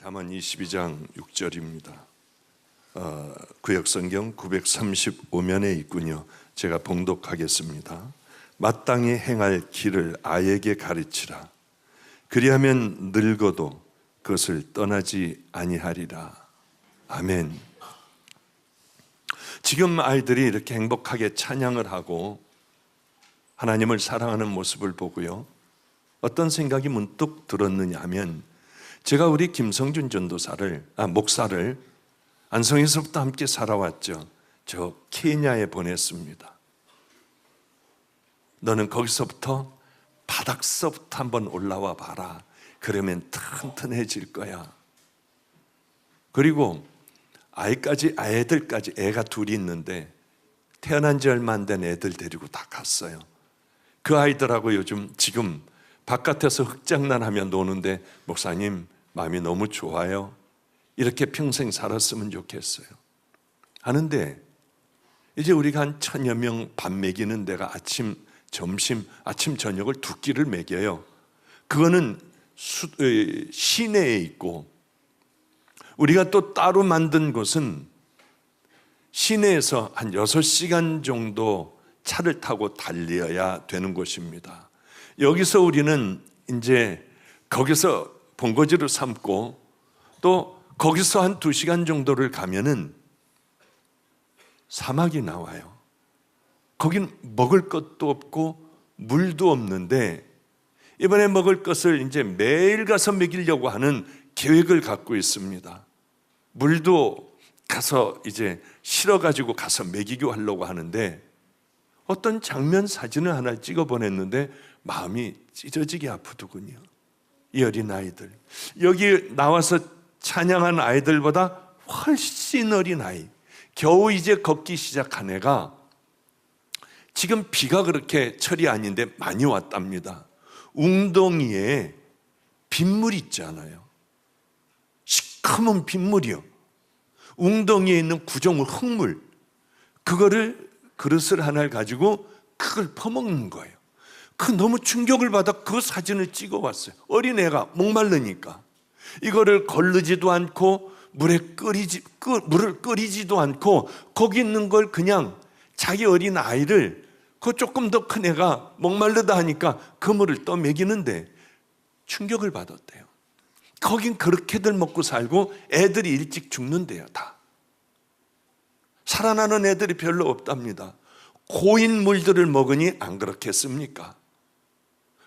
잠언 22장 6절입니다. 구역성경 935면에 있군요. 제가 봉독하겠습니다. 마땅히 행할 길을 아이에게 가르치라. 그리하면 늙어도 그것을 떠나지 아니하리라. 아멘. 지금 아이들이 이렇게 행복하게 찬양을 하고 하나님을 사랑하는 모습을 보고요, 어떤 생각이 문득 들었느냐 하면, 제가 우리 김성준 목사를 안성에서부터 함께 살아왔죠. 저 케냐에 보냈습니다. 너는 거기서부터 바닥서부터 한번 올라와 봐라. 그러면 튼튼해질 거야. 그리고 아이들까지 애가 둘이 있는데 태어난 지 얼마 안 된 애들 데리고 다 갔어요. 그 아이들하고 지금 바깥에서 흙장난하며 노는데, 목사님 마음이 너무 좋아요. 이렇게 평생 살았으면 좋겠어요 하는데, 이제 우리가 한 1000여 명 밥 먹이는 데가 아침, 저녁을 두 끼를 먹여요. 그거는 시내에 있고, 우리가 또 따로 만든 곳은 시내에서 한 6시간 정도 차를 타고 달려야 되는 곳입니다. 여기서 우리는 이제 거기서 본거지를 삼고, 또 거기서 한 2시간 정도를 가면은 사막이 나와요. 거긴 먹을 것도 없고 물도 없는데, 이번에 먹을 것을 이제 매일 가서 먹이려고 하는 계획을 갖고 있습니다. 물도 가서 이제 실어가지고 가서 먹이고 하려고 하는데, 어떤 장면 사진을 하나 찍어 보냈는데 마음이 찢어지게 아프더군요. 이 어린아이들, 여기 나와서 찬양한 아이들보다 훨씬 어린 아이, 겨우 이제 걷기 시작한 애가, 지금 비가 그렇게 철이 아닌데 많이 왔답니다. 웅덩이에 빗물 있잖아요. 시커먼 빗물이요. 웅덩이에 있는 구조물, 흙물, 그거를 그릇을 하나를 가지고 그걸 퍼먹는 거예요. 너무 충격을 받아 그 사진을 찍어 왔어요. 어린애가 목말르니까 이거를 거르지도 않고 물을 끓이지도 않고, 거기 있는 걸 그냥 자기 어린 아이를, 그 조금 더 큰 애가 목말르다 하니까 그 물을 떠 먹이는데 충격을 받았대요. 거긴 그렇게들 먹고 살고 애들이 일찍 죽는데요. 다 살아나는 애들이 별로 없답니다. 고인 물들을 먹으니 안 그렇겠습니까?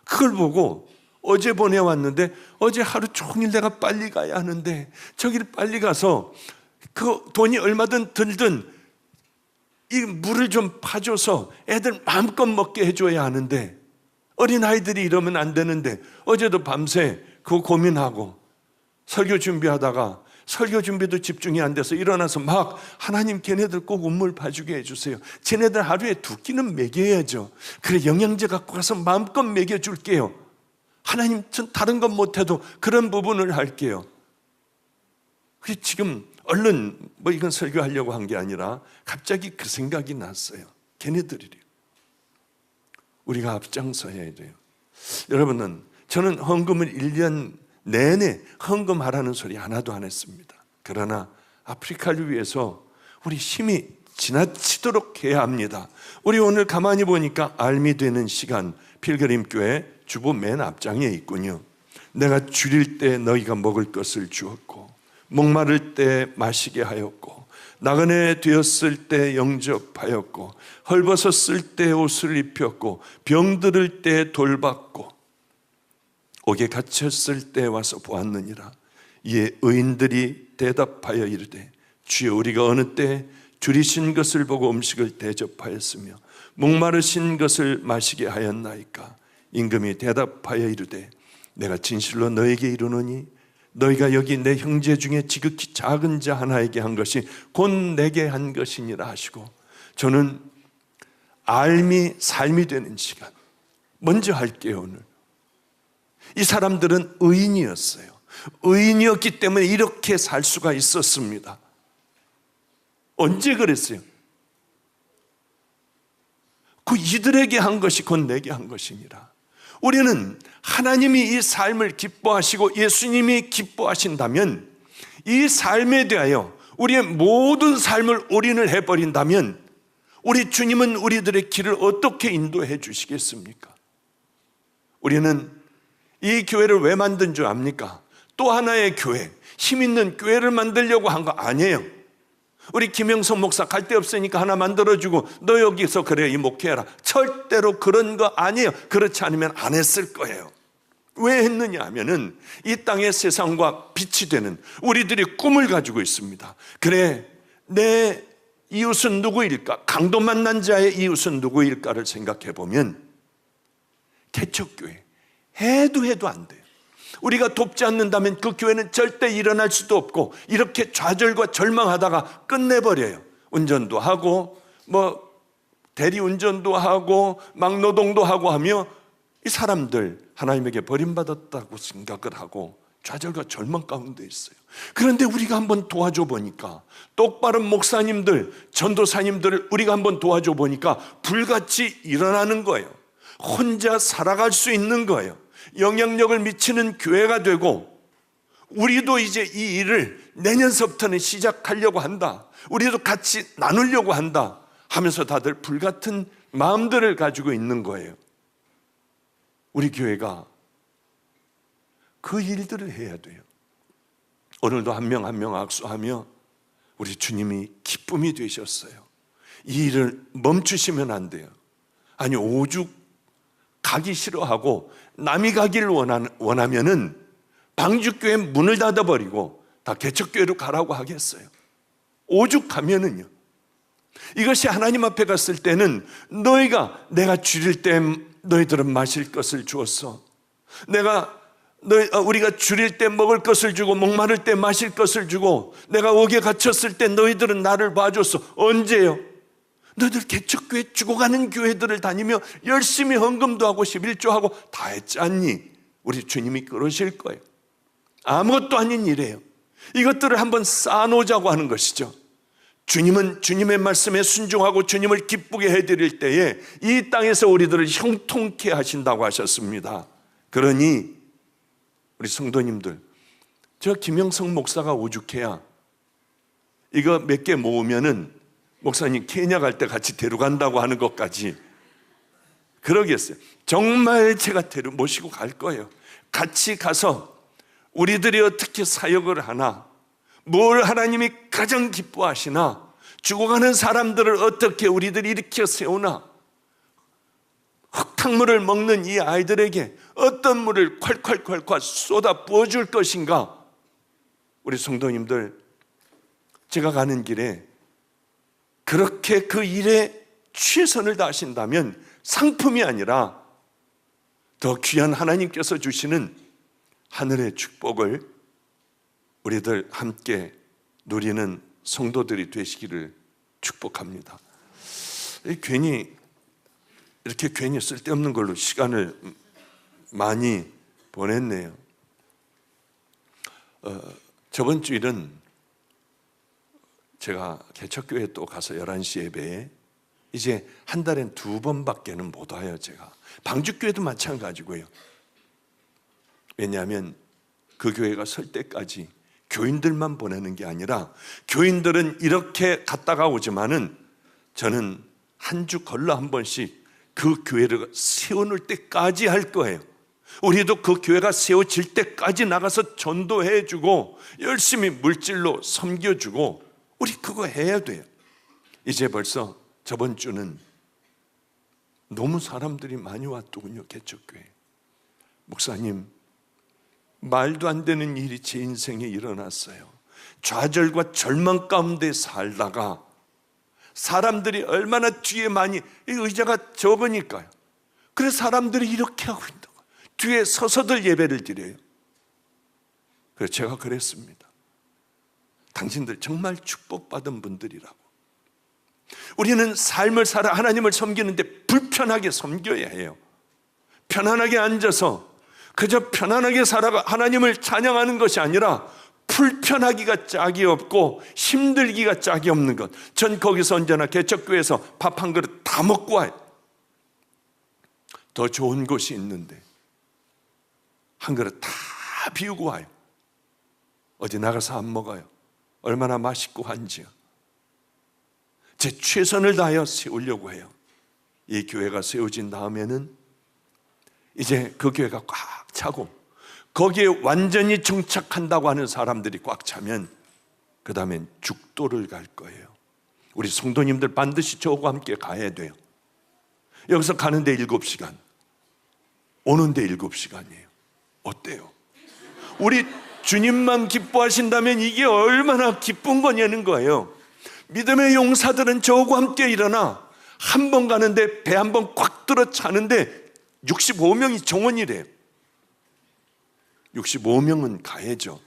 그걸 보고 어제 보내왔는데, 어제 하루 종일 내가 빨리 가야 하는데, 저기를 빨리 가서 그 돈이 얼마든 들든 이 물을 좀 파줘서 애들 마음껏 먹게 해줘야 하는데, 어린아이들이 이러면 안 되는데, 어제도 밤새 그거 고민하고 설교 준비하다가 설교 준비도 집중이 안 돼서 일어나서 막, 하나님 걔네들 꼭 우물 봐주게 해주세요. 쟤네들 하루에 2끼는 먹여야죠. 그래, 영양제 갖고 가서 마음껏 먹여줄게요. 하나님, 전 다른 건 못해도 그런 부분을 할게요. 지금 얼른 이건 설교하려고 한 게 아니라 갑자기 그 생각이 났어요. 걔네들이래요. 우리가 앞장서야 돼요. 여러분은, 저는 헌금을 1년 내내 헌금하라는 소리 하나도 안 했습니다. 그러나 아프리카를 위해서 우리 힘이 지나치도록 해야 합니다. 우리 오늘 가만히 보니까 알미 되는 시간, 필그림교회 주보 맨 앞장에 있군요. 내가 줄일 때 너희가 먹을 것을 주었고, 목마를 때 마시게 하였고, 나그네 되었을 때 영접하였고, 헐벗었을 때 옷을 입혔고, 병들을 때 돌봤고, 옥에 갇혔을 때 와서 보았느니라. 이에 의인들이 대답하여 이르되, 주여, 우리가 어느 때 줄이신 것을 보고 음식을 대접하였으며 목마르신 것을 마시게 하였나이까? 임금이 대답하여 이르되, 내가 진실로 너에게 이르노니 너희가 여기 내 형제 중에 지극히 작은 자 하나에게 한 것이 곧 내게 한 것이니라 하시고, 저는 삶이 되는 시간 먼저 할게요. 오늘 이 사람들은 의인이었어요. 의인이었기 때문에 이렇게 살 수가 있었습니다. 언제 그랬어요? 그 이들에게 한 것이 곧 내게 한 것이니라. 우리는 하나님이 이 삶을 기뻐하시고 예수님이 기뻐하신다면, 이 삶에 대하여 우리의 모든 삶을 올인을 해버린다면 우리 주님은 우리들의 길을 어떻게 인도해 주시겠습니까? 우리는 이 교회를 왜 만든 줄 압니까? 또 하나의 교회, 힘 있는 교회를 만들려고 한 거 아니에요. 우리 김영석 목사 갈 데 없으니까 하나 만들어주고 너 여기서 그래 이 목회해라, 절대로 그런 거 아니에요. 그렇지 않으면 안 했을 거예요. 왜 했느냐 하면은 이 땅의 세상과 빛이 되는 우리들이 꿈을 가지고 있습니다. 그래, 내 이웃은 누구일까? 강도 만난 자의 이웃은 누구일까를 생각해 보면 개척교회 해도 안 돼요. 우리가 돕지 않는다면 그 교회는 절대 일어날 수도 없고 이렇게 좌절과 절망하다가 끝내버려요. 운전도 하고 대리운전도 하고 막노동도 하고 하며 이 사람들 하나님에게 버림받았다고 생각을 하고 좌절과 절망 가운데 있어요. 그런데 우리가 한번 도와줘 보니까, 똑바른 목사님들, 전도사님들을 우리가 한번 도와줘 보니까 불같이 일어나는 거예요. 혼자 살아갈 수 있는 거예요. 영향력을 미치는 교회가 되고, 우리도 이제 이 일을 내년서부터는 시작하려고 한다, 우리도 같이 나누려고 한다 하면서 다들 불같은 마음들을 가지고 있는 거예요. 우리 교회가 그 일들을 해야 돼요. 오늘도 한 명 한 명 악수하며 우리 주님이 기쁨이 되셨어요. 이 일을 멈추시면 안 돼요. 아니, 오죽 가기 싫어하고 남이 가기를 원하면은 방주교회 문을 닫아버리고 다 개척교회로 가라고 하겠어요. 오죽 가면은요. 이것이 하나님 앞에 갔을 때는 내가 줄일 때 너희들은 마실 것을 주었어. 우리가 줄일 때 먹을 것을 주고 목마를 때 마실 것을 주고 내가 옥에 갇혔을 때 너희들은 나를 봐줬어. 언제요? 너희들 개척교회 죽어가는 교회들을 다니며 열심히 헌금도 하고 11조하고 다 했지 않니? 우리 주님이 그러실 거예요. 아무것도 아닌 일이에요. 이것들을 한번 쌓아놓자고 하는 것이죠. 주님은 주님의 말씀에 순종하고 주님을 기쁘게 해드릴 때에 이 땅에서 우리들을 형통케 하신다고 하셨습니다. 그러니 우리 성도님들, 저 김영석 목사가 오죽해야 이거 몇 개 모으면은 목사님 케냐 갈 때 같이 데려간다고 하는 것까지 그러겠어요. 정말 제가 모시고 갈 거예요. 같이 가서 우리들이 어떻게 사역을 하나, 뭘 하나님이 가장 기뻐하시나, 죽어가는 사람들을 어떻게 우리들이 일으켜 세우나, 흙탕물을 먹는 이 아이들에게 어떤 물을 콸콸콸콸 쏟아 부어줄 것인가. 우리 성도님들, 제가 가는 길에 그렇게 그 일에 최선을 다하신다면 상품이 아니라 더 귀한 하나님께서 주시는 하늘의 축복을 우리들 함께 누리는 성도들이 되시기를 축복합니다. 괜히 쓸데없는 걸로 시간을 많이 보냈네요. 저번 주일은 제가 개척교회에 또 가서 11시 예배에 이제 한 달엔 2번밖에는 못 와요. 제가 방주교회도 마찬가지고요. 왜냐하면 그 교회가 설 때까지 교인들만 보내는 게 아니라, 교인들은 이렇게 갔다가 오지만은 저는 한 주 걸러 한 번씩 그 교회를 세워놓을 때까지 할 거예요. 우리도 그 교회가 세워질 때까지 나가서 전도해주고 열심히 물질로 섬겨주고 우리 그거 해야 돼요. 이제 벌써 저번 주는 너무 사람들이 많이 왔더군요. 개척교회. 목사님, 말도 안 되는 일이 제 인생에 일어났어요. 좌절과 절망 가운데 살다가 사람들이 얼마나 뒤에 많이, 의자가 적으니까요. 그래서 사람들이 이렇게 하고 있다고 뒤에 서서들 예배를 드려요. 그래서 제가 그랬습니다. 당신들 정말 축복받은 분들이라고. 우리는 삶을 살아 하나님을 섬기는데 불편하게 섬겨야 해요. 편안하게 앉아서 그저 편안하게 살아가 하나님을 찬양하는 것이 아니라 불편하기가 짝이 없고 힘들기가 짝이 없는 것. 전 거기서 언제나 개척교회에서 밥 한 그릇 다 먹고 와요. 더 좋은 곳이 있는데 한 그릇 다 비우고 와요. 어디 나가서 안 먹어요. 얼마나 맛있고 한지요. 제 최선을 다하여 세우려고 해요. 이 교회가 세워진 다음에는 이제 그 교회가 꽉 차고 거기에 완전히 정착한다고 하는 사람들이 꽉 차면 그 다음엔 죽도를 갈 거예요. 우리 성도님들 반드시 저와 함께 가야 돼요. 여기서 가는데 7시간, 오는데 7시간이에요. 어때요? 우리 주님만 기뻐하신다면 이게 얼마나 기쁜 거냐는 거예요. 믿음의 용사들은 저와 함께 일어나 한 번 가는데 배 한 번 꽉 들어 차는데 65명이 정원이래요. 65명은 가야죠.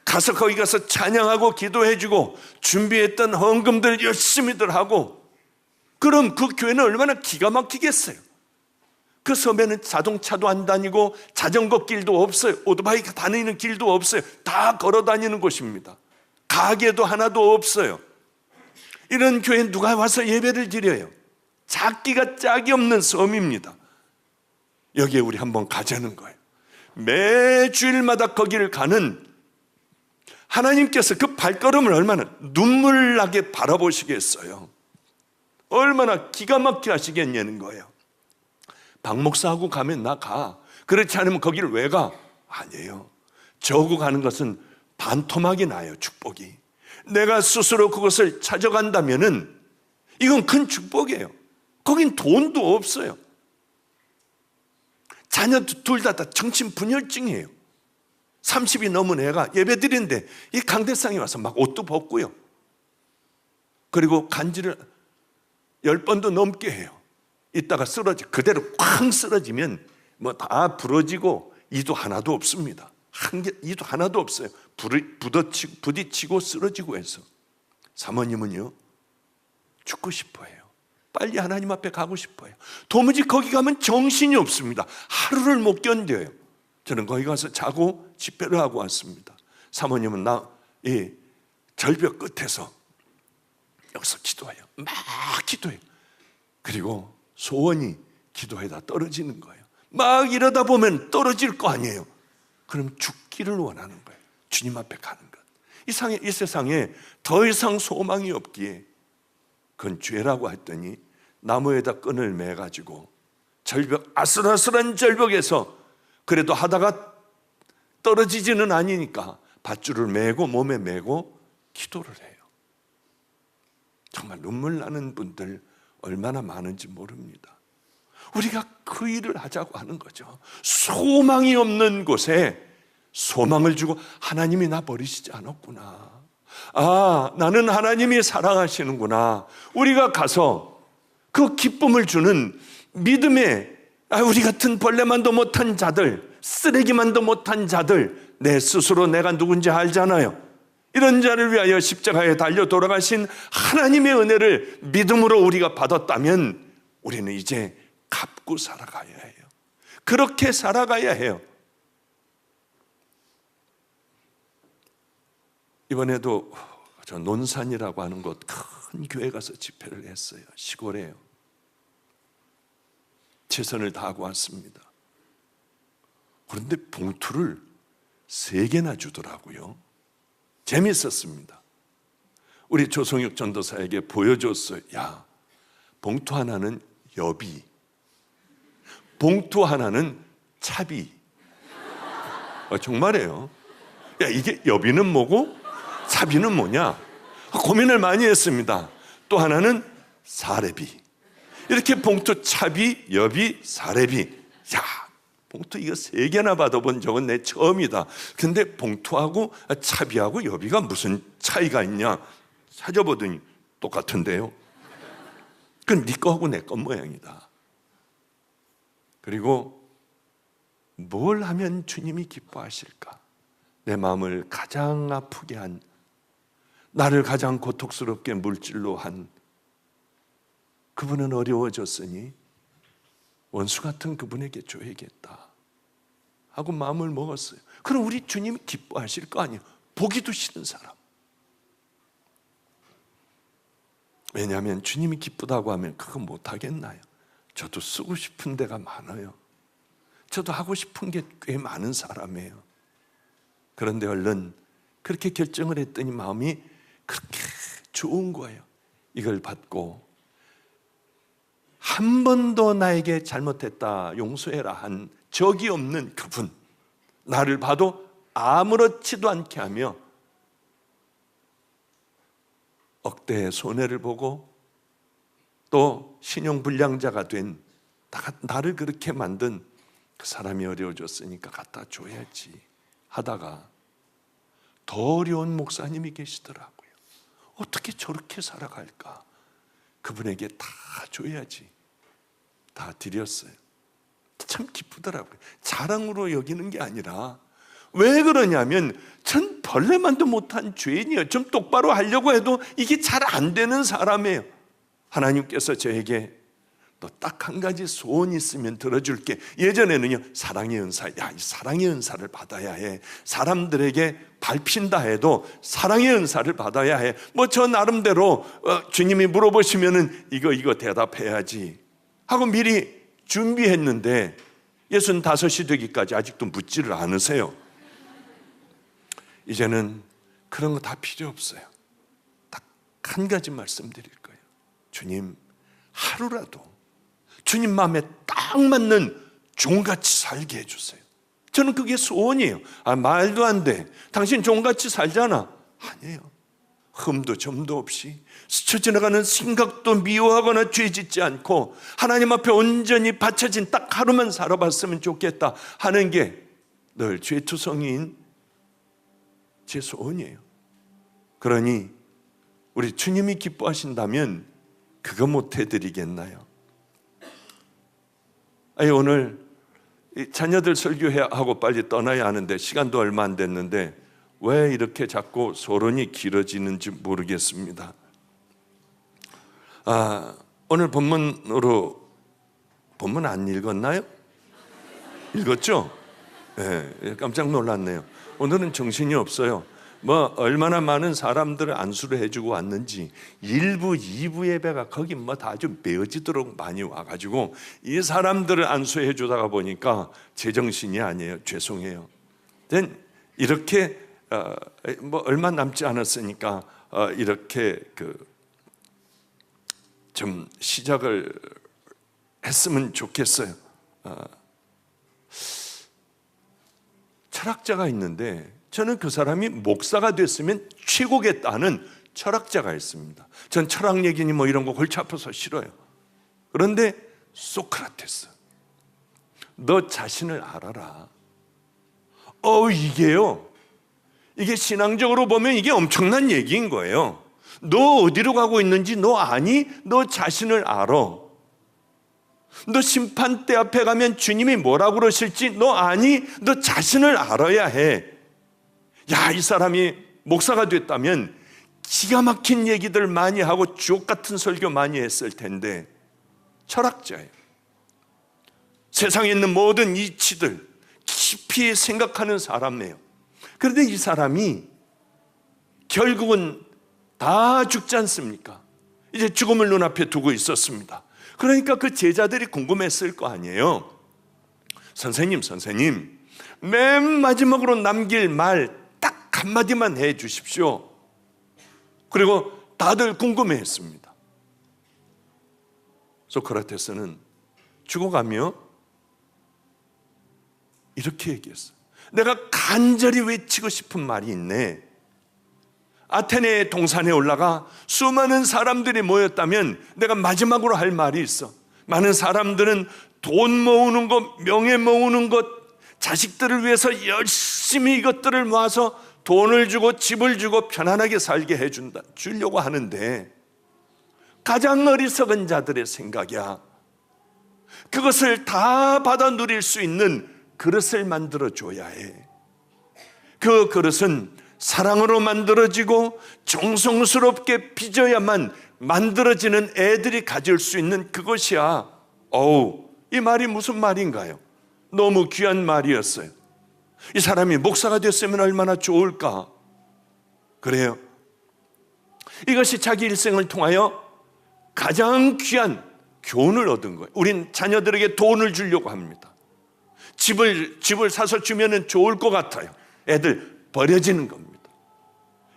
가서 거기 가서 찬양하고 기도해주고 준비했던 헌금들 열심히들 하고, 그럼 그 교회는 얼마나 기가 막히겠어요. 그 섬에는 자동차도 안 다니고 자전거 길도 없어요. 오토바이 다니는 길도 없어요. 다 걸어 다니는 곳입니다. 가게도 하나도 없어요. 이런 교회에 누가 와서 예배를 드려요? 작기가 짝이 없는 섬입니다. 여기에 우리 한번 가자는 거예요. 매 주일마다 거기를 가는 하나님께서 그 발걸음을 얼마나 눈물 나게 바라보시겠어요. 얼마나 기가 막히게 하시겠냐는 거예요. 박 목사하고 가면 나 가. 그렇지 않으면 거기를 왜 가? 아니에요. 저하고 가는 것은 반토막이 나요. 축복이. 내가 스스로 그것을 찾아간다면은 이건 큰 축복이에요. 거긴 돈도 없어요. 자녀도 둘 다 정신분열증이에요. 30이 넘은 애가 예배 드리는데 이 강대상에 와서 막 옷도 벗고요. 그리고 간지를 10번도 넘게 해요. 이따가 그대로 쾅 쓰러지면 뭐 다 부러지고 이도 하나도 없습니다. 이도 하나도 없어요. 부딪히고 쓰러지고 해서. 사모님은요, 죽고 싶어 해요. 빨리 하나님 앞에 가고 싶어 해요. 도무지 거기 가면 정신이 없습니다. 하루를 못 견뎌요. 저는 거기 가서 자고 집회를 하고 왔습니다. 사모님은 이 절벽 끝에서 여기서 기도해요. 막 기도해요. 그리고 소원이 기도에다 떨어지는 거예요. 막 이러다 보면 떨어질 거 아니에요. 그럼 죽기를 원하는 거예요. 주님 앞에 가는 것. 이 세상에 더 이상 소망이 없기에 그건 죄라고 했더니 나무에다 끈을 매가지고 아슬아슬한 절벽에서 그래도 하다가 떨어지지는 아니니까 밧줄을 매고 몸에 매고 기도를 해요. 정말 눈물 나는 분들 얼마나 많은지 모릅니다. 우리가 그 일을 하자고 하는 거죠. 소망이 없는 곳에 소망을 주고 하나님이 나 버리시지 않았구나. 나는 하나님이 사랑하시는구나. 우리가 가서 그 기쁨을 주는 믿음의 우리 같은 벌레만도 못한 자들, 쓰레기만도 못한 자들, 내 스스로 내가 누군지 알잖아요. 이런 자를 위하여 십자가에 달려 돌아가신 하나님의 은혜를 믿음으로 우리가 받았다면 우리는 이제 갚고 살아가야 해요. 그렇게 살아가야 해요. 이번에도 저 논산이라고 하는 곳 큰 교회 가서 집회를 했어요. 시골에요. 최선을 다하고 왔습니다. 그런데 봉투를 3개나 주더라고요. 재밌었습니다. 우리 조성혁 전도사에게 보여줬어요. 야, 봉투 하나는 여비, 봉투 하나는 차비. 정말이에요. 야, 이게 여비는 뭐고 차비는 뭐냐? 고민을 많이 했습니다. 또 하나는 사례비. 이렇게 봉투, 차비, 여비, 사례비. 야, 봉투 이거 3개나 받아본 적은 내 처음이다. 근데 봉투하고 차비하고 여비가 무슨 차이가 있냐 찾아보더니 똑같은데요. 그건 네 거하고 내 거 모양이다. 그리고 뭘 하면 주님이 기뻐하실까? 내 마음을 가장 아프게 한, 나를 가장 고통스럽게 물질로 한 그분은 어려워졌으니 원수 같은 그분에게 줘야겠다 하고 마음을 먹었어요. 그럼 우리 주님이 기뻐하실 거 아니에요. 보기도 싫은 사람. 왜냐하면 주님이 기쁘다고 하면 그거 못하겠나요? 저도 쓰고 싶은 데가 많아요. 저도 하고 싶은 게 꽤 많은 사람이에요. 그런데 얼른 그렇게 결정을 했더니 마음이 그렇게 좋은 거예요. 이걸 받고 한 번도 나에게 잘못했다 용서해라 한 적이 없는 그분, 나를 봐도 아무렇지도 않게 하며 억대의 손해를 보고 또 신용불량자가 된 나를 그렇게 만든 그 사람이 어려워졌으니까 갖다 줘야지 하다가 더 어려운 목사님이 계시더라고요. 어떻게 저렇게 살아갈까? 그분에게 다 줘야지. 다 드렸어요. 참 기쁘더라고요. 자랑으로 여기는 게 아니라, 왜 그러냐면 전 벌레만도 못한 죄인이에요. 좀 똑바로 하려고 해도 이게 잘 안 되는 사람이에요. 하나님께서 저에게 너 딱 한 가지 소원 있으면 들어줄게. 예전에는요, 사랑의 은사, 이 사랑의 은사를 받아야 해. 사람들에게 밟힌다 해도 사랑의 은사를 받아야 해. 뭐 저 나름대로 주님이 물어보시면은 이거 대답해야지 하고 미리 준비했는데 65이 되기까지 아직도 묻지를 않으세요. 이제는 그런 거 다 필요 없어요. 딱 한 가지 말씀드릴 거예요. 주님, 하루라도 주님 마음에 딱 맞는 종같이 살게 해주세요. 저는 그게 소원이에요. 말도 안 돼. 당신 종같이 살잖아. 아니에요. 흠도 점도 없이 스쳐 지나가는 생각도 미워하거나 죄짓지 않고 하나님 앞에 온전히 바쳐진 딱 하루만 살아봤으면 좋겠다 하는 게 늘 죄투성이인 제 소원이에요. 그러니 우리 주님이 기뻐하신다면 그거 못 해드리겠나요? 오늘 자녀들 설교하고 빨리 떠나야 하는데 시간도 얼마 안 됐는데 왜 이렇게 자꾸 소론이 길어지는지 모르겠습니다. 오늘 본문 안 읽었나요? 읽었죠? 네, 깜짝 놀랐네요. 오늘은 정신이 없어요. 얼마나 많은 사람들을 안수를 해주고 왔는지 1부, 2부 예배가 거기 다 아주 메어지도록 많이 와가지고 이 사람들을 안수해 주다가 보니까 제정신이 아니에요. 죄송해요. 이렇게 얼마 남지 않았으니까 이렇게 좀 시작을 했으면 좋겠어요. 철학자가 있는데 저는 그 사람이 목사가 됐으면 최고겠다는 철학자가 있습니다. 전 철학 얘기니 이런 거 골치 아파서 싫어요. 그런데 소크라테스, 너 자신을 알아라. 이게 신앙적으로 보면 이게 엄청난 얘기인 거예요. 너 어디로 가고 있는지 너 아니? 너 자신을 알아. 너 심판대 앞에 가면 주님이 뭐라고 그러실지 너 아니? 너 자신을 알아야 해. 이 사람이 목사가 됐다면 기가 막힌 얘기들 많이 하고 주옥 같은 설교 많이 했을 텐데 철학자예요. 세상에 있는 모든 이치들 깊이 생각하는 사람이에요. 그런데 이 사람이 결국은 다 죽지 않습니까? 이제 죽음을 눈앞에 두고 있었습니다. 그러니까 그 제자들이 궁금했을 거 아니에요. 선생님, 맨 마지막으로 남길 말 딱 한마디만 해 주십시오. 그리고 다들 궁금해했습니다. 소크라테스는 죽어가며 이렇게 얘기했어요. 내가 간절히 외치고 싶은 말이 있네. 아테네 동산에 올라가 수많은 사람들이 모였다면 내가 마지막으로 할 말이 있어. 많은 사람들은 돈 모으는 것, 명예 모으는 것, 자식들을 위해서 열심히 이것들을 모아서 돈을 주고 집을 주고 편안하게 살게 주려고 하는데 가장 어리석은 자들의 생각이야. 그것을 다 받아 누릴 수 있는 그릇을 만들어줘야 해. 그 그릇은 사랑으로 만들어지고 정성스럽게 빚어야만 만들어지는 애들이 가질 수 있는 그것이야. 이 말이 무슨 말인가요? 너무 귀한 말이었어요. 이 사람이 목사가 됐으면 얼마나 좋을까? 그래요. 이것이 자기 일생을 통하여 가장 귀한 교훈을 얻은 거예요. 우린 자녀들에게 돈을 주려고 합니다. 집을 사서 주면은 좋을 것 같아요. 애들 버려지는 겁니다.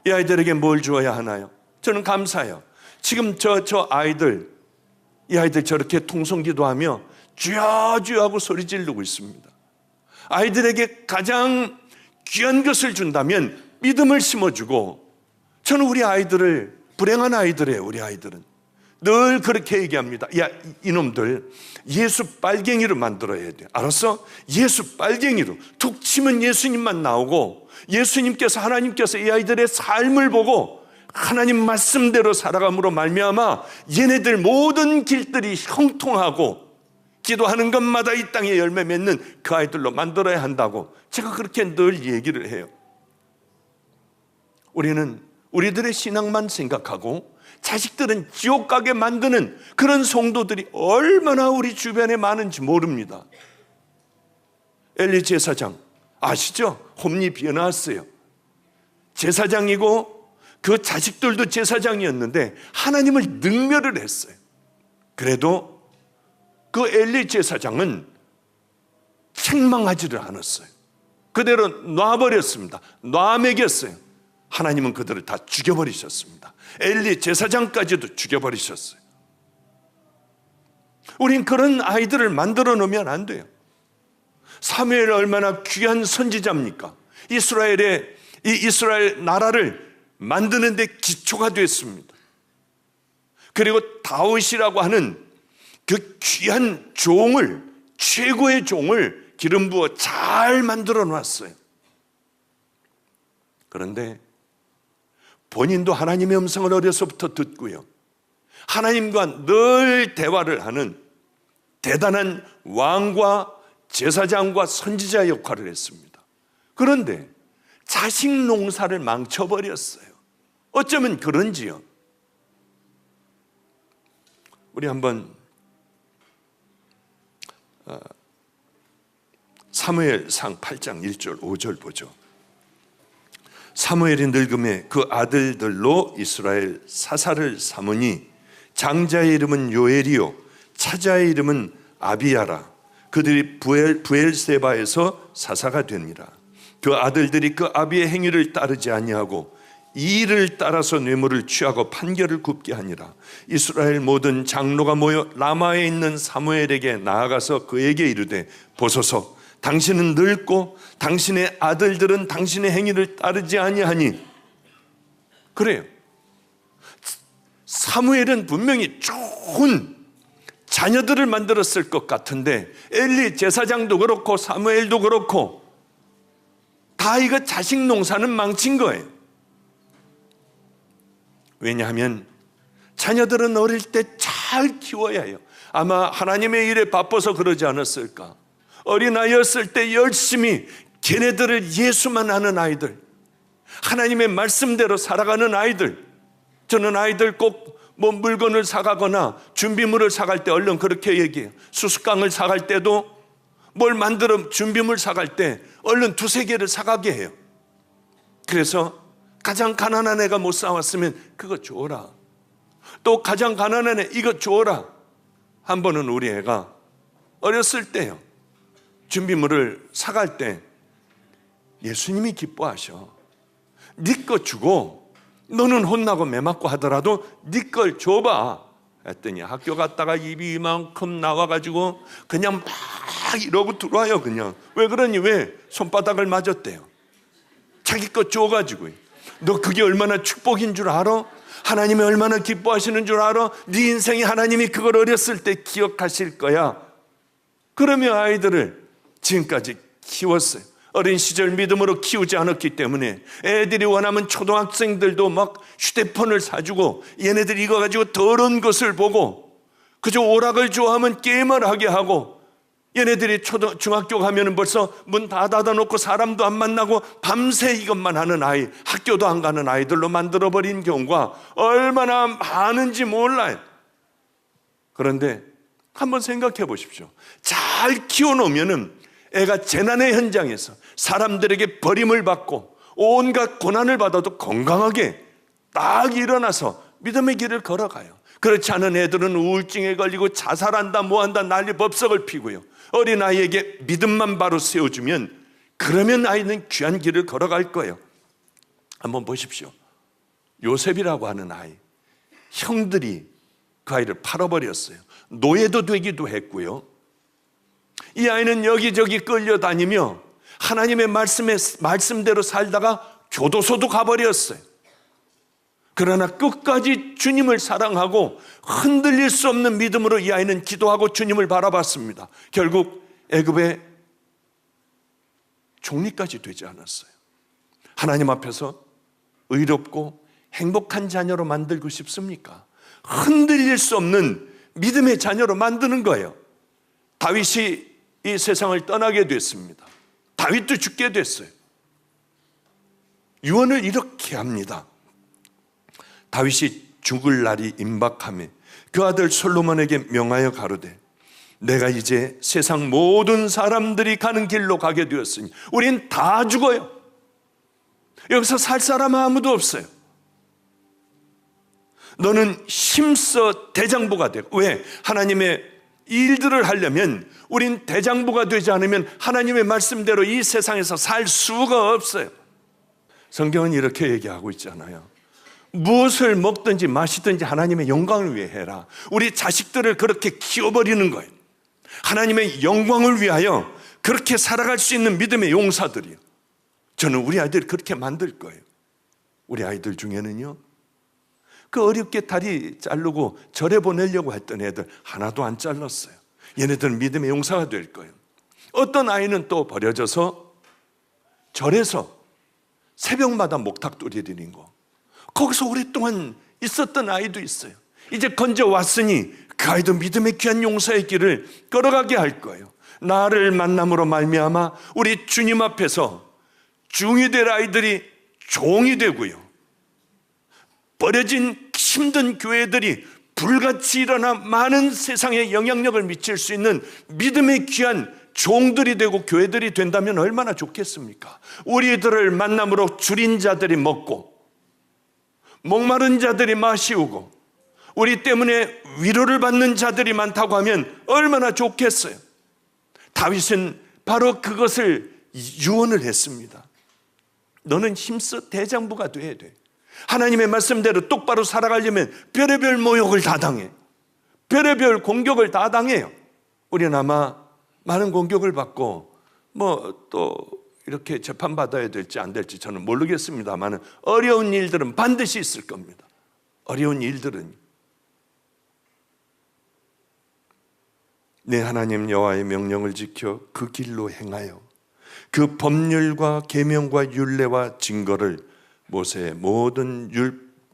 이 아이들에게 뭘 주어야 하나요? 저는 감사해요. 지금 저 아이들, 이 아이들 저렇게 통성기도하며 주여 주여 하고 소리 지르고 있습니다. 아이들에게 가장 귀한 것을 준다면 믿음을 심어주고, 저는 우리 아이들을, 불행한 아이들이에요. 우리 아이들은 늘 그렇게 얘기합니다. 야, 이놈들 예수 빨갱이로 만들어야 돼. 알았어? 예수 빨갱이로 툭 치면 예수님만 나오고, 예수님께서, 하나님께서 이 아이들의 삶을 보고 하나님 말씀대로 살아감으로 말미암아 얘네들 모든 길들이 형통하고 기도하는 것마다 이 땅에 열매 맺는 그 아이들로 만들어야 한다고 제가 그렇게 늘 얘기를 해요. 우리는 우리들의 신앙만 생각하고 자식들은 지옥 가게 만드는 그런 성도들이 얼마나 우리 주변에 많은지 모릅니다. 엘리 제사장 아시죠? 홈리 비어 나왔어요. 제사장이고 그 자식들도 제사장이었는데 하나님을 능멸을 했어요. 그래도 그 엘리 제사장은 책망하지를 않았어요. 그대로 놔버렸습니다. 놔먹였어요. 하나님은 그들을 다 죽여버리셨습니다. 엘리 제사장까지도 죽여버리셨어요. 우린 그런 아이들을 만들어 놓으면 안 돼요. 사무엘이 얼마나 귀한 선지자입니까? 이스라엘 나라를 만드는 데 기초가 됐습니다. 그리고 다윗이라고 하는 그 귀한 종을, 최고의 종을 기름 부어 잘 만들어 놨어요. 그런데 본인도 하나님의 음성을 어려서부터 듣고요, 하나님과 늘 대화를 하는 대단한 왕과 제사장과 선지자 역할을 했습니다. 그런데 자식 농사를 망쳐버렸어요. 어쩌면 그런지요. 우리 한번 사무엘상 8장 1절 5절 보죠. 사무엘이 늙음에 그 아들들로 이스라엘 사사를 삼으니 장자의 이름은 요엘이요 차자의 이름은 아비야라. 그들이 부엘세바에서 사사가 되니라. 그 아들들이 그 아비의 행위를 따르지 아니하고 이 일을 따라서 뇌물을 취하고 판결을 굽게 하니라. 이스라엘 모든 장로가 모여 라마에 있는 사무엘에게 나아가서 그에게 이르되 보소서, 당신은 늙고 당신의 아들들은 당신의 행위를 따르지 아니하니. 그래요. 사무엘은 분명히 좋은 자녀들을 만들었을 것 같은데 엘리 제사장도 그렇고 사무엘도 그렇고 다 이거 자식 농사는 망친 거예요. 왜냐하면 자녀들은 어릴 때 잘 키워야 해요. 아마 하나님의 일에 바빠서 그러지 않았을까. 어린아이였을 때 열심히 걔네들을 예수만 아는 아이들, 하나님의 말씀대로 살아가는 아이들. 저는 아이들 꼭 물건을 사가거나 준비물을 사갈 때 얼른 그렇게 얘기해요. 수수깡을 사갈 때도 뭘 만들어 준비물 사갈 때 얼른 2-3개를 사가게 해요. 그래서 가장 가난한 애가 못 사왔으면 그거 줘라. 또 가장 가난한 애 이거 줘라. 한 번은 우리 애가 어렸을 때요, 준비물을 사갈 때 예수님이 기뻐하셔. 네 거 주고 너는 혼나고 매맞고 하더라도 네 걸 줘봐 했더니 학교 갔다가 입이 이만큼 나와가지고 그냥 막 이러고 들어와요. 그냥 왜 그러니? 왜? 손바닥을 맞았대요. 자기 거 줘가지고. 너 그게 얼마나 축복인 줄 알아? 하나님이 얼마나 기뻐하시는 줄 알아? 네 인생에 하나님이 그걸 어렸을 때 기억하실 거야. 그러며 아이들을 지금까지 키웠어요. 어린 시절 믿음으로 키우지 않았기 때문에 애들이 원하면 초등학생들도 막 휴대폰을 사주고 얘네들이 이거 가지고 더러운 것을 보고 그저 오락을 좋아하면 게임을 하게 하고, 얘네들이 중학교 가면은 벌써 문 다 닫아놓고 사람도 안 만나고 밤새 이것만 하는 아이, 학교도 안 가는 아이들로 만들어버린 경우가 얼마나 많은지 몰라요. 그런데 한번 생각해 보십시오. 잘 키워놓으면은 애가 재난의 현장에서 사람들에게 버림을 받고 온갖 고난을 받아도 건강하게 딱 일어나서 믿음의 길을 걸어가요. 그렇지 않은 애들은 우울증에 걸리고 자살한다 뭐한다 난리 법석을 피고요. 어린아이에게 믿음만 바로 세워주면 그러면 아이는 귀한 길을 걸어갈 거예요. 한번 보십시오. 요셉이라고 하는 아이, 형들이 그 아이를 팔아버렸어요. 노예도 되기도 했고요. 이 아이는 여기저기 끌려다니며 하나님의 말씀대로 살다가 교도소도 가버렸어요. 그러나 끝까지 주님을 사랑하고 흔들릴 수 없는 믿음으로 이 아이는 기도하고 주님을 바라봤습니다. 결국 애굽의 총리까지 되지 않았어요. 하나님 앞에서 의롭고 행복한 자녀로 만들고 싶습니까? 흔들릴 수 없는 믿음의 자녀로 만드는 거예요. 다윗이 이 세상을 떠나게 됐습니다. 다윗도 죽게 됐어요. 유언을 이렇게 합니다. 다윗이 죽을 날이 임박하며 그 아들 솔로몬에게 명하여 가로되 내가 이제 세상 모든 사람들이 가는 길로 가게 되었으니 우린 다 죽어요. 여기서 살 사람은 아무도 없어요. 너는 힘써 대장부가 되고, 왜? 하나님의 일들을 하려면 우린 대장부가 되지 않으면 하나님의 말씀대로 이 세상에서 살 수가 없어요. 성경은 이렇게 얘기하고 있잖아요. 무엇을 먹든지 마시든지 하나님의 영광을 위해 해라. 우리 자식들을 그렇게 키워버리는 거예요. 하나님의 영광을 위하여 그렇게 살아갈 수 있는 믿음의 용사들이요. 저는 우리 아이들을 그렇게 만들 거예요. 우리 아이들 중에는요, 그 어렵게 다리 자르고 절에 보내려고 했던 애들 하나도 안 잘랐어요. 얘네들은 믿음의 용사가 될 거예요. 어떤 아이는 또 버려져서 절에서 새벽마다 목탁돌이 드린 거, 거기서 오랫동안 있었던 아이도 있어요. 이제 건져왔으니 그 아이도 믿음의 귀한 용사의 길을 걸어가게 할 거예요. 나를 만남으로 말미암아 우리 주님 앞에서 중이 될 아이들이 종이 되고요, 버려진 힘든 교회들이 불같이 일어나 많은 세상에 영향력을 미칠 수 있는 믿음의 귀한 종들이 되고 교회들이 된다면 얼마나 좋겠습니까? 우리들을 만남으로 줄인 자들이 먹고 목마른 자들이 마시우고 우리 때문에 위로를 받는 자들이 많다고 하면 얼마나 좋겠어요. 다윗은 바로 그것을 유언을 했습니다. 너는 힘써 대장부가 돼야 돼. 하나님의 말씀대로 똑바로 살아가려면 별의별 모욕을 다 당해. 별의별 공격을 다 당해요. 우리는 아마 많은 공격을 받고 또 이렇게 재판받아야 될지 안 될지 저는 모르겠습니다만 어려운 일들은 반드시 있을 겁니다. 어려운 일들은 내 하나님 여호와의 명령을 지켜 그 길로 행하여 그 법률과 계명과 율례와 증거를 모세의 모든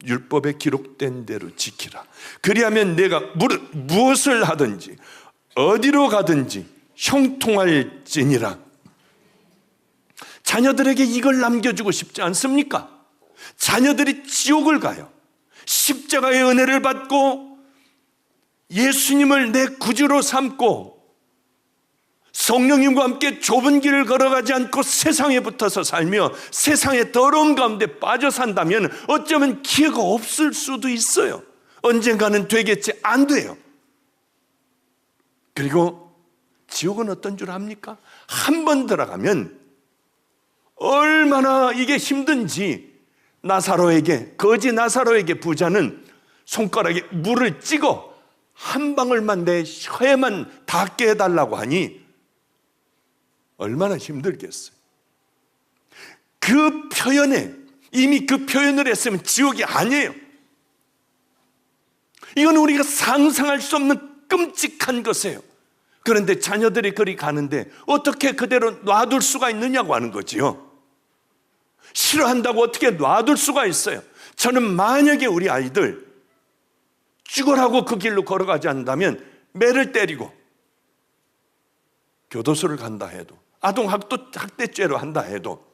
율법에 기록된 대로 지키라. 그리하면 내가 무엇을 하든지 어디로 가든지 형통할지니라. 자녀들에게 이걸 남겨주고 싶지 않습니까? 자녀들이 지옥을 가요. 십자가의 은혜를 받고 예수님을 내 구주로 삼고 성령님과 함께 좁은 길을 걸어가지 않고 세상에 붙어서 살며 세상의 더러운 가운데 빠져 산다면 어쩌면 기회가 없을 수도 있어요. 언젠가는 되겠지. 안 돼요. 그리고 지옥은 어떤 줄 압니까? 한 번 들어가면 얼마나 이게 힘든지 거지 나사로에게 부자는 손가락에 물을 찍어 한 방울만 내 혀에만 닿게 해달라고 하니 얼마나 힘들겠어요. 그 표현에 이미 그 표현을 했으면 지옥이 아니에요. 이건 우리가 상상할 수 없는 끔찍한 것이에요. 그런데 자녀들이 그리 가는데 어떻게 그대로 놔둘 수가 있느냐고 하는 거지요. 싫어한다고 어떻게 놔둘 수가 있어요. 저는 만약에 우리 아이들 죽으라고 그 길로 걸어가지 않는다면 매를 때리고 교도소를 간다 해도 아동학대죄로 한다 해도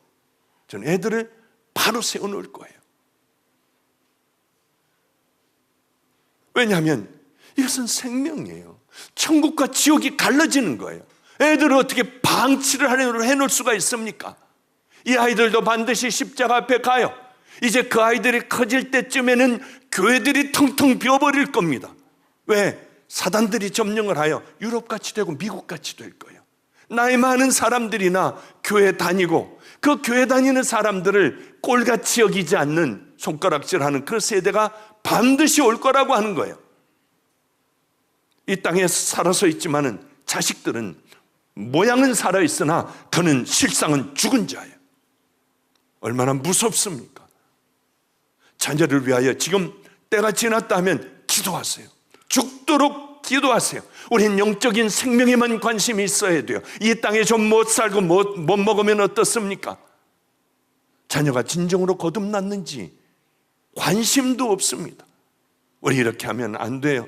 저는 애들을 바로 세워놓을 거예요. 왜냐하면 이것은 생명이에요. 천국과 지옥이 갈라지는 거예요. 애들을 어떻게 방치를 해놓을 수가 있습니까? 이 아이들도 반드시 십자가 앞에 가요. 이제 그 아이들이 커질 때쯤에는 교회들이 텅텅 비어버릴 겁니다. 왜? 사단들이 점령을 하여 유럽같이 되고 미국같이 될 거예요. 나이 많은 사람들이나 교회 다니고 그 교회 다니는 사람들을 꼴같이 여기지 않는 손가락질하는 그 세대가 반드시 올 거라고 하는 거예요. 이 땅에 살아서 있지만은 자식들은 모양은 살아있으나 그는 실상은 죽은 자예요. 얼마나 무섭습니까? 자녀를 위하여 지금 때가 지났다 하면 기도하세요. 죽도록 기도하세요. 우린 영적인 생명에만 관심이 있어야 돼요. 이 땅에 좀 못 살고 못 먹으면 어떻습니까? 자녀가 진정으로 거듭났는지 관심도 없습니다. 우리 이렇게 하면 안 돼요.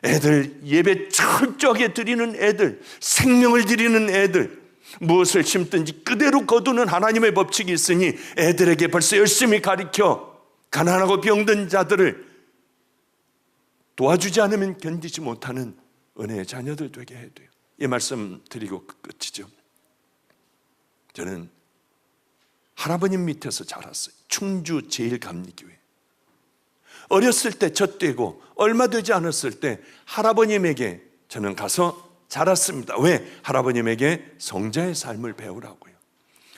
애들 예배 철저하게 드리는 애들, 생명을 드리는 애들, 무엇을 심든지 그대로 거두는 하나님의 법칙이 있으니 애들에게 벌써 열심히 가르쳐 가난하고 병든 자들을 도와주지 않으면 견디지 못하는 은혜의 자녀들 되게 해야 돼요. 이 말씀 드리고 끝이죠. 저는 할아버님 밑에서 자랐어요. 충주 제1감리교회. 어렸을 때 젖되고 얼마 되지 않았을 때 할아버님에게 저는 가서 자랐습니다. 왜? 할아버님에게 성자의 삶을 배우라고요.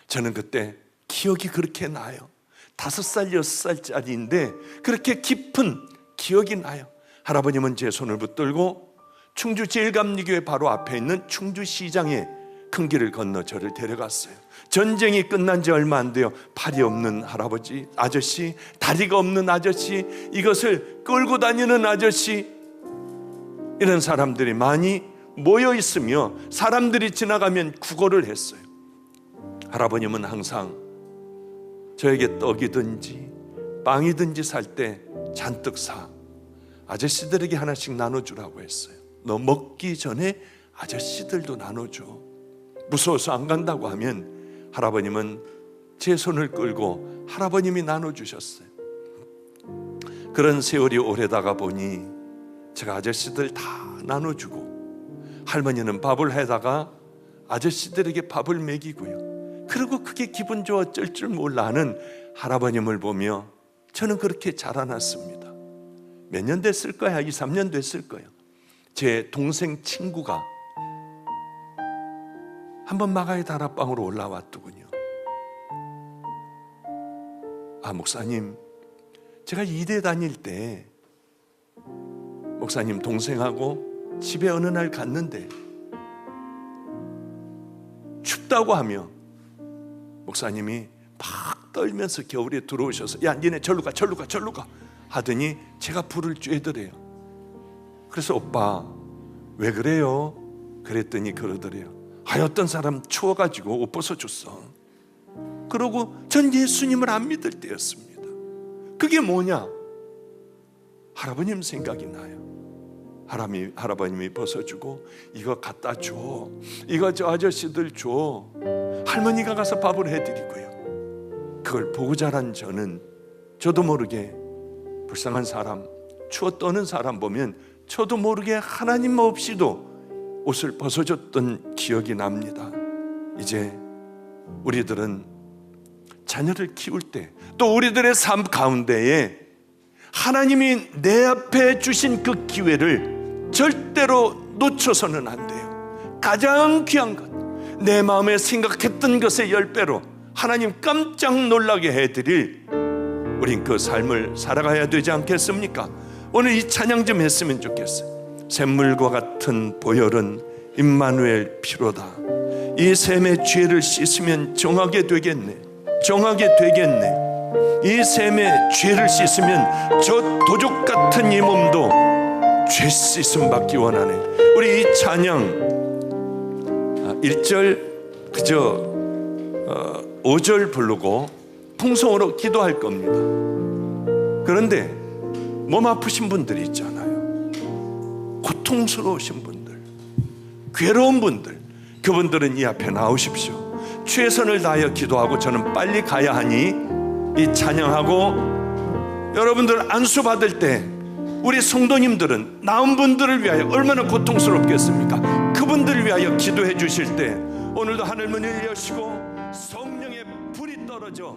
저는 그때 기억이 그렇게 나요. 5살, 6살짜리인데 그렇게 깊은 기억이 나요. 할아버님은 제 손을 붙들고 충주 제1감리교회 바로 앞에 있는 충주시장에 큰 길을 건너 저를 데려갔어요. 전쟁이 끝난 지 얼마 안 돼요. 팔이 없는 할아버지, 아저씨, 다리가 없는 아저씨, 이것을 끌고 다니는 아저씨, 이런 사람들이 많이 모여 있으며 사람들이 지나가면 구걸을 했어요. 할아버님은 항상 저에게 떡이든지 빵이든지 살 때 잔뜩 사 아저씨들에게 하나씩 나눠주라고 했어요. 너 먹기 전에 아저씨들도 나눠줘. 무서워서 안 간다고 하면 할아버님은 제 손을 끌고 할아버님이 나눠주셨어요. 그런 세월이 오래다가 보니 제가 아저씨들 다 나눠주고 할머니는 밥을 해다가 아저씨들에게 밥을 먹이고요. 그리고 그게 기분 좋아 어쩔 줄 몰라 하는 할아버님을 보며 저는 그렇게 자라났습니다. 몇 년 됐을 거야? 2, 3년 됐을 거예요. 제 동생 친구가 한번 마가의 다락방으로 올라왔더군요. 아, 목사님, 제가 이대 다닐 때 목사님 동생하고 집에 어느 날 갔는데 춥다고 하며 목사님이 막 떨면서 겨울에 들어오셔서 야, 니네 절로 가 하더니 제가 불을 쬐더래요. 그래서 오빠 왜 그래요? 그랬더니 그러더래요. 어떤 사람 추워가지고 옷 벗어줬어. 그러고 전 예수님을 안 믿을 때였습니다. 그게 뭐냐? 할아버님 생각이 나요. 할아버님이 벗어주고 이거 갖다 줘, 이거 저 아저씨들 줘, 할머니가 가서 밥을 해드리고요. 그걸 보고 자란 저는 저도 모르게 불쌍한 사람, 추워 떠는 사람 보면 저도 모르게 하나님 없이도 옷을 벗어줬던 기억이 납니다. 이제 우리들은 자녀를 키울 때 또 우리들의 삶 가운데에 하나님이 내 앞에 주신 그 기회를 절대로 놓쳐서는 안 돼요. 가장 귀한 것, 내 마음에 생각했던 것의 10배로 하나님 깜짝 놀라게 해드릴 우린 그 삶을 살아가야 되지 않겠습니까? 오늘 이 찬양 좀 했으면 좋겠어요. 샘물과 같은 보혈은 임마누엘 피로다. 이 샘의 죄를 씻으면 정하게 되겠네. 이 샘의 죄를 씻으면 저 도적 같은 이 몸도 죄 씻음 받기 원하네. 우리 이 찬양 1절 그저 5절 부르고 풍성으로 기도할 겁니다. 그런데 몸 아프신 분들이 있잖아요. 고통스러우신 분들, 괴로운 분들, 그분들은 이 앞에 나오십시오. 최선을 다하여 기도하고 저는 빨리 가야 하니 이 찬양하고 여러분들 안수 받을 때 우리 성도님들은 나은 분들을 위하여 얼마나 고통스럽겠습니까? 그분들을 위하여 기도해 주실 때 오늘도 하늘 문을 여시고 성령의 불이 떨어져